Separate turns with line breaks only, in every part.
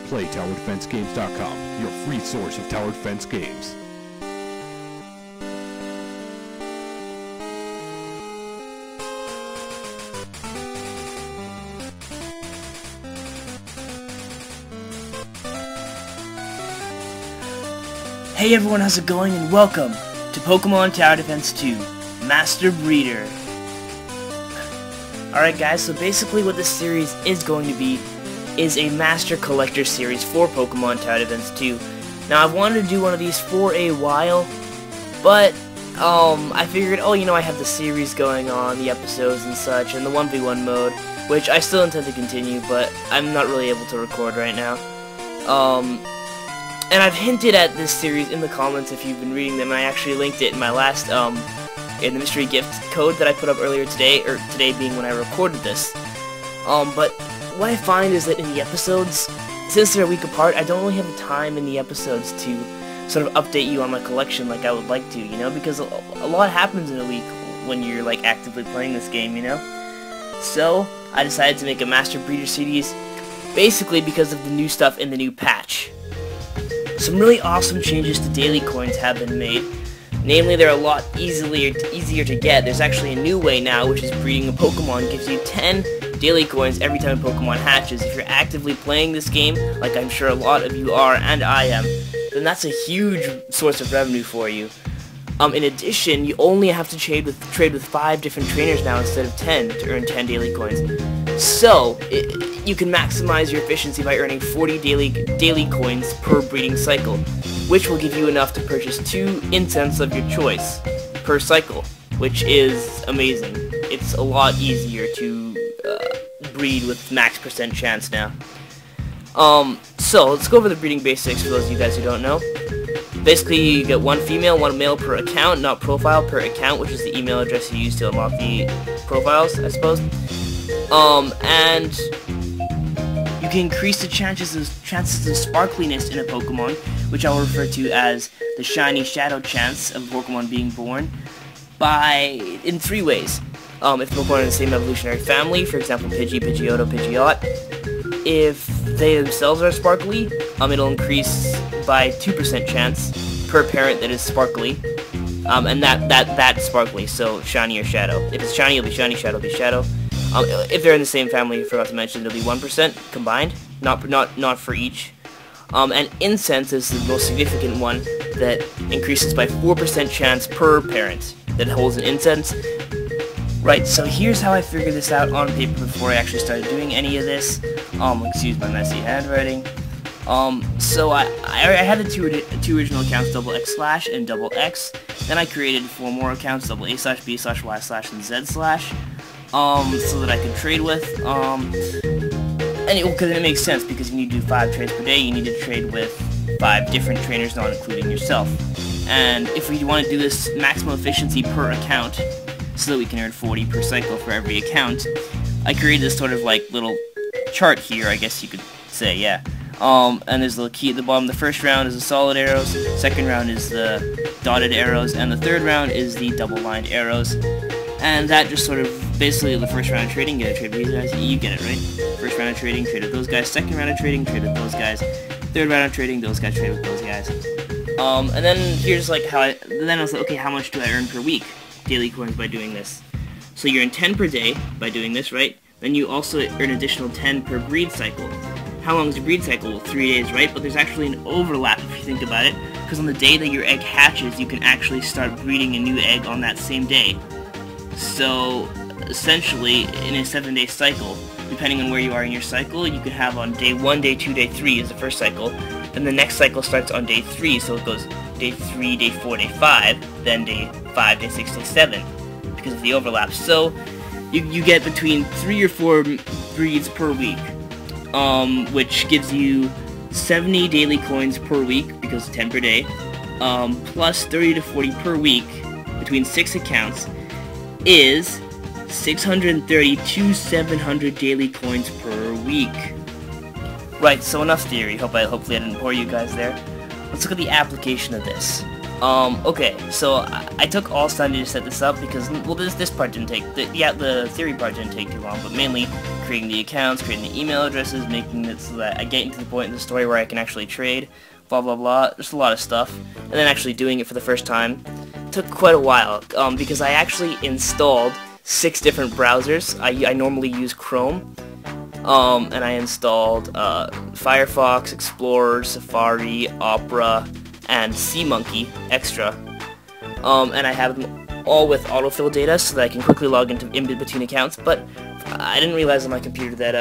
Play TowerDefenseGames.com, your free source of tower defense games.
Hey everyone, how's it going, and welcome to Pokemon Tower Defense 2 Master Breeder. Alright guys, so basically what this series is going to be is a Master Collector series for Pokemon Tower Defense 2. Now I've wanted to do one of these for a while, but I figured, I have the series going on, the episodes and such, and the 1v1 mode, which I still intend to continue, but I'm not really able to record right now. And I've hinted at this series in the comments if you've been reading them, and I actually linked it in my last, in the mystery gift code that I put up earlier today, or today being when I recorded this. But what I find is that in the episodes, since they're a week apart, I don't really have the time in the episodes to sort of update you on my collection like I would like to, because a lot happens in a week when you're, like, actively playing this game, So, I decided to make a Master Breeder series, basically because of the new stuff in the new patch. Some really awesome changes to daily coins have been made. Namely, they're a lot easier to get. There's actually a new way now, which is breeding a Pokemon gives you 10 daily coins every time a Pokemon hatches. If you're actively playing this game, like I'm sure a lot of you are, and I am, then that's a huge source of revenue for you. In addition, you only have to trade with 5 different trainers now instead of 10 to earn 10 daily coins. So, you can maximize your efficiency by earning 40 daily coins per breeding cycle, which will give you enough to purchase 2 incense of your choice per cycle, which is amazing. It's a lot easier to breed with max % chance now. So, let's go over the breeding basics for those of you guys who don't know. Basically, you get 1 female, 1 male per account, not profile, per account, which is the email address you use to unlock the profiles, I suppose. And you can increase the chances of sparkliness in a Pokemon, which I'll refer to as the shiny shadow chance of a Pokemon being born, in 3 ways. If the Pokemon are in the same evolutionary family, for example Pidgey, Pidgeotto, Pidgeot, if they themselves are sparkly, it'll increase by 2% chance per parent that is sparkly, and that's sparkly, so shiny or shadow. If it's shiny, it'll be shiny, shadow will be shadow. If they're in the same family, I forgot to mention, it'll be 1% combined, not for each. And incense is the most significant one that increases by 4% chance per parent that holds an incense. Right, so here's how I figured this out on paper before I actually started doing any of this. Excuse my messy handwriting. So I had the two original accounts, /x/ and /x. Then I created 4 more accounts, /a/, b/, y/ and z/, so that I could trade with. Because it makes sense, because you need to do 5 trades per day, you need to trade with 5 different trainers, not including yourself. And if we want to do this maximum efficiency per account, so that we can earn 40 per cycle for every account, I created this sort of like little chart here, I guess you could say, yeah. And there's a little key at the bottom. The first round is the solid arrows, second round is the dotted arrows, and the third round is the double-lined arrows. And that just sort of, basically the first round of trading, get a trade with these guys, you get it, right? First round of trading, trade with those guys, second round of trading, trade with those guys, third round of trading, those guys trade with those guys. And then here's like then I was like, okay, how much do I earn per week? Daily coins by doing this. So you earn 10 per day by doing this, right? Then you also earn additional 10 per breed cycle. How long is the breed cycle? 3 days, right? But there's actually an overlap if you think about it, because on the day that your egg hatches, you can actually start breeding a new egg on that same day. So, essentially, in a 7-day cycle, depending on where you are in your cycle, you can have on day 1, day 2, day 3 is the first cycle, then the next cycle starts on day 3, so it goes day 3, day 4, day 5, then day 5, day 6, day 7, because of the overlap. So, you get between 3 or 4 breeds per week, which gives you 70 daily coins per week, because 10 per day, plus 30 to 40 per week, between 6 accounts, is 630 to 700 daily coins per week. Right, so enough theory. Hopefully I didn't bore you guys there. Let's look at the application of this. Okay, so I took all Sunday to set this up because, well, this part didn't take, the theory part didn't take too long, but mainly creating the accounts, creating the email addresses, making it so that I get into the point in the story where I can actually trade, blah blah blah, just a lot of stuff, and then actually doing it for the first time took quite a while, because I actually installed 6 different browsers. I normally use Chrome, and I installed Firefox, Explorer, Safari, Opera, and SeaMonkey Extra, and I have them all with autofill data so that I can quickly log in between accounts, but I didn't realize on my computer that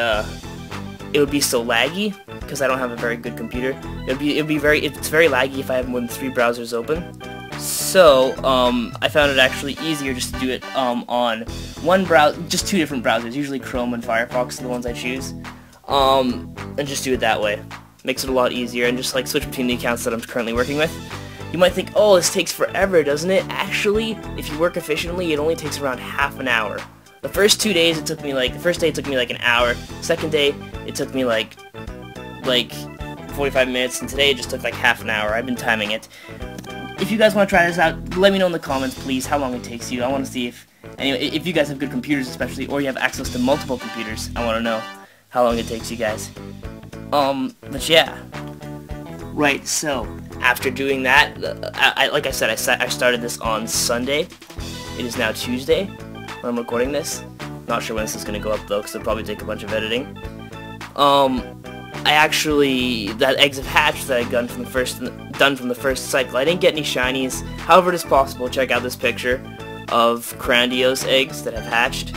it would be so laggy, because I don't have a very good computer. It's very laggy if I have more than 3 browsers open. So I found it actually easier just to do it on one browser, just 2 different browsers, usually Chrome and Firefox are the ones I choose, and just do it that way. Makes it a lot easier, and just like switch between the accounts that I'm currently working with. You might think, oh, this takes forever, doesn't it? Actually, if you work efficiently, it only takes around half an hour. The first 2 days, the first day it took me like an hour. Second day, it took me like 45 minutes, and today it just took like half an hour. I've been timing it. If you guys want to try this out, let me know in the comments, please, how long it takes you. I want to see if you guys have good computers, especially, or you have access to multiple computers. I want to know how long it takes you guys. But yeah. Right, so after doing that, like I said, I started this on Sunday. It is now Tuesday when I'm recording this. Not sure when this is going to go up though, because it'll probably take a bunch of editing. That eggs have hatched that I done from the first cycle. I didn't get any shinies. However, it is possible. Check out this picture of Grandiose eggs that have hatched.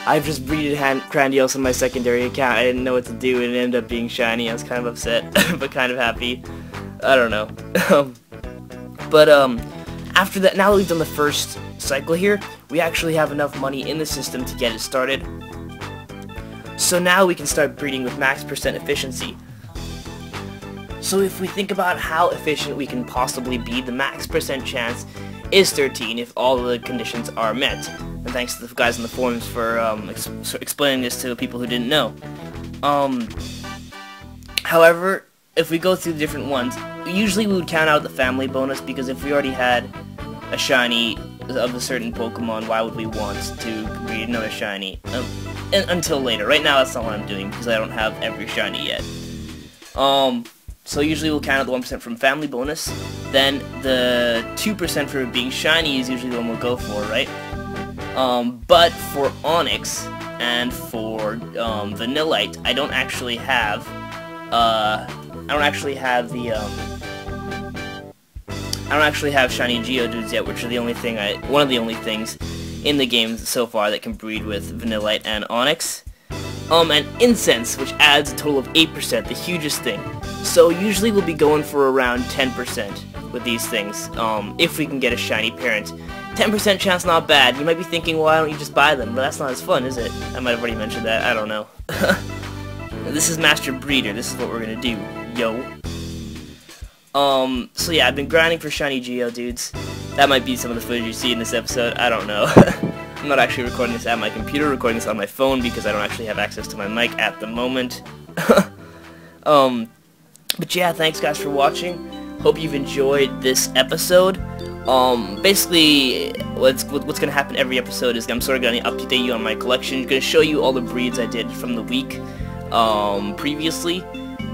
I've just breeded Grandiose on my secondary account. I didn't know what to do, and it ended up being shiny. I was kind of upset, but kind of happy. I don't know. After that, now that we've done the first cycle here, we actually have enough money in the system to get it started. So now we can start breeding with max % efficiency. So if we think about how efficient we can possibly be, the max % chance is 13 if all the conditions are met. And thanks to the guys in the forums for explaining this to people who didn't know. However, if we go through the different ones, usually we would count out the family bonus, because if we already had a shiny of a certain Pokemon, why would we want to breed another shiny? Until later. Right now that's not what I'm doing, because I don't have every shiny yet. So usually we'll count out the 1% from family bonus, then the 2% for being shiny is usually the one we'll go for, right? But for Onyx and for Vanillite, I don't actually have shiny Geodudes yet, which are one of the only things in the game so far that can breed with Vanillite and Onyx. And Incense, which adds a total of 8%, the hugest thing. So usually we'll be going for around 10% with these things, if we can get a shiny parent. 10% chance, not bad. You might be thinking, well, why don't you just buy them? But that's not as fun, is it? I might have already mentioned that, I don't know. This is Master Breeder, this is what we're gonna do, yo. So yeah, I've been grinding for shiny Geodudes. That might be some of the footage you see in this episode, I don't know. I'm not actually recording this at my computer, recording this on my phone because I don't actually have access to my mic at the moment. But yeah, thanks guys for watching. Hope you've enjoyed this episode. Basically, what's gonna happen every episode is I'm sort of gonna update you on my collection. Gonna show you all the breeds I did from the week previously,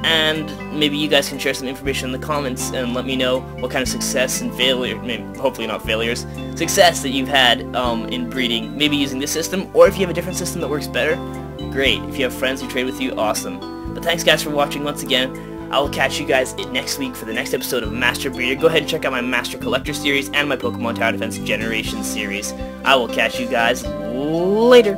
and maybe you guys can share some information in the comments and let me know what kind of success and failure, maybe, hopefully not failures, success that you've had in breeding, maybe using this system, or if you have a different system that works better, great. If you have friends who trade with you, awesome. But thanks guys for watching once again. I will catch you guys next week for the next episode of Master Breeder. Go ahead and check out my Master Collector series and my Pokemon Tower Defense Generation series. I will catch you guys later.